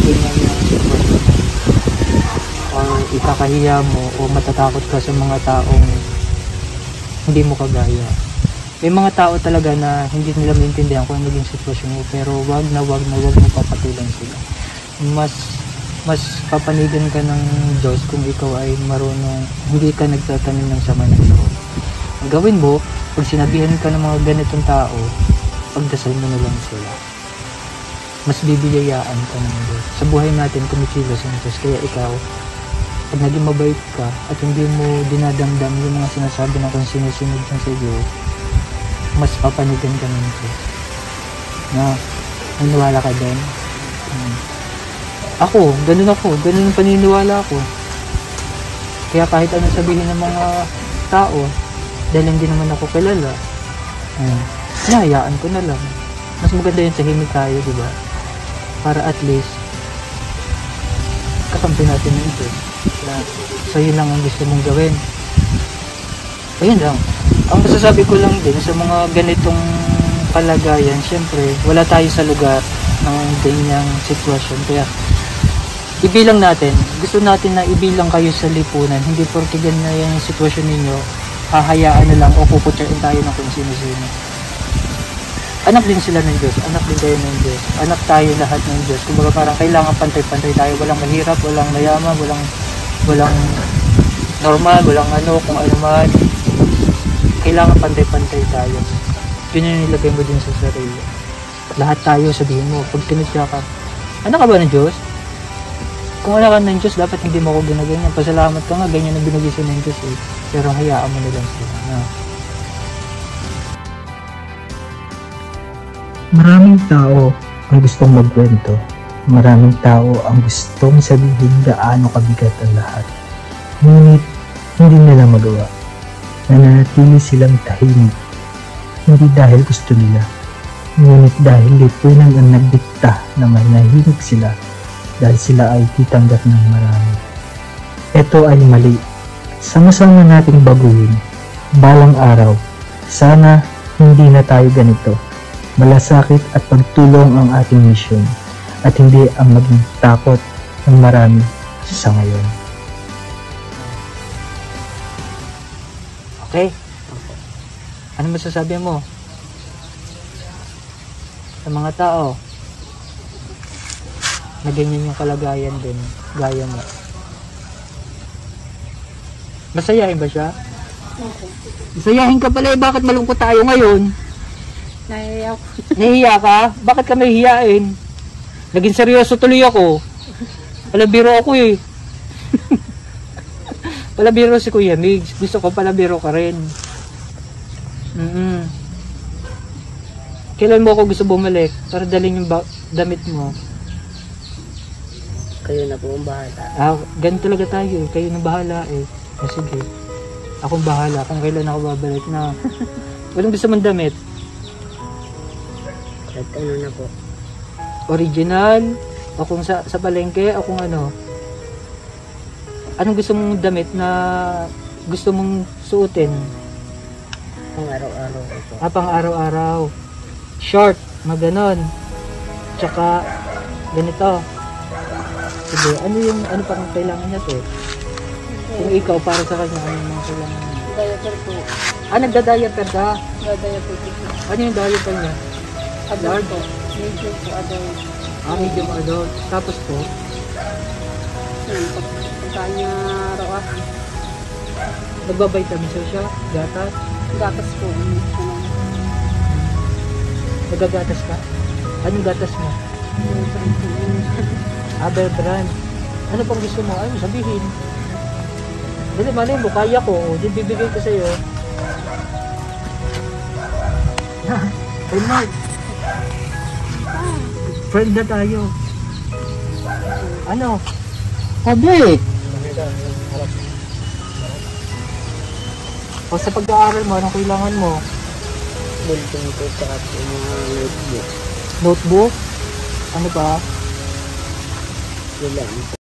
ganyan yung sitwasyon mo, or ikakahiya mo o matatakot ka sa mga taong hindi mo kagaya. May mga tao talaga na hindi nila maintindihan kung ano yung sitwasyon mo, pero wag na wag mo papatulan sila. Mas papanigan ka ng Diyos kung ikaw ay marunong, hindi ka nagtatanim ng sama ng loob. Ang gawin mo, pag sinabihan ka ng mga ganitong tao, pagdasal mo na lang sila. Mas bibiyayaan ka ng Diyos. Sa buhay natin, kumikilos ang Diyos. Kaya ikaw, pag naging mabait ka at hindi mo dinadamdam yung mga sinasabi ng kung sinusunod ng sa iyo, mas papanigan ka ng Diyos. Na, naniwala ka din. Ako, ganun ang paniniwala ko. Kaya kahit anong sabihin ng mga tao, dahil hindi naman ako kilala, hinahayaan ko na lang. Mas maganda yun, tahimik tayo, di ba? Para at least, kakampi natin yung Diyos. Sa'yo lang ang gusto mong gawin. Ayun lang. Ang masasabi ko lang din sa mga ganitong kalagayan, syempre, wala tayo sa lugar ng ganyang sitwasyon. Kaya, ibilang natin, gusto natin na ibilang kayo sa lipunan, hindi porke ganyan yung sitwasyon ninyo, hahayaan na lang o puputyain tayo ng kung sino-sino. Anak din sila ng Diyos, anak din kayo ng Diyos, anak tayo lahat ng Diyos. Kumbaga parang kailangan pantay-pantay tayo, walang mahirap, walang mayaman, walang normal, walang kung ano man. Kailangan pantay-pantay tayo. Yun yung nilagay mo din sa sarili. Lahat tayo, sabihin mo, pag tinutya ka, anak ka ba ng Diyos? Kung wala ka ng Diyos, dapat hindi mo ako ginaganyan. Pasalamat ka nga, ganyan ang binigay sa ng Diyos eh. Pero hayaan mo na lang sila. No? Maraming tao ang gustong magkwento. Maraming tao ang gustong sabihin gaano kabigat ang lahat. Ngunit, hindi nila magawa. Nananatili silang tahimik. Hindi dahil gusto nila. Ngunit dahil lipunan ang nagdikta na manahimik sila dahil sila ay titanggap ng marami. Ito ay mali. Sama-sama nating baguhin. Balang araw, sana hindi na tayo ganito. Malasakit at pagtulong ang ating misyon at hindi ang maging takot ng marami sa ngayon. Okay? Ano masasabi mo sa mga tao na ganyan yung kalagayan din, gaya mo? Masayahin ba siya? Masayahin ka pala eh, bakit malungkot tayo ngayon? Nahiya ako. Nahiya ka? Bakit ka may hiyain? Naging seryoso tuloy ako. Palabiro ako eh. Palabiro si Kuya Migs. Gusto ko palabiro ka rin. Kailan mo ako gusto bumalik para dalhin yung damit mo? Kayo na po ang bahala. Ganun talaga tayo. Kayo na bahala eh. Sige. Akong bahala kung kailan ako babalik na. Walang gusto mong damit? At ano na po? Original? O kung sa palengke? O kung ano? Anong gusto mong damit na gusto mong suotin? Pang araw-araw ito. Pang araw-araw. Short, maganon. Tsaka, ganito. Sige, ano pang kailangan niya to? Kung ikaw, para sa kanya, ano yung mga kailangan niya? Diaper po. Nagda-diaper ka? Diaper po. Ano yung diaper niya? Adult po. Medium po, adult. Medium adult. Tapos po? Pagkaan niya araw-araw. Nagbabitamin siya? Gatas? Gatas po. Nagagatas ka? Anong gatas mo? Bear Brand. Ano pang gusto mo? Ano sabihin? Dali, malay mo, kaya ko. Di bibigay ko sa'yo. Hey Mark, friend na tayo. Ano? Sabi! O sa pag-aaral mo, anong kailangan mo? Building po sa mga notebook. Notebook? Ano ba? Wala.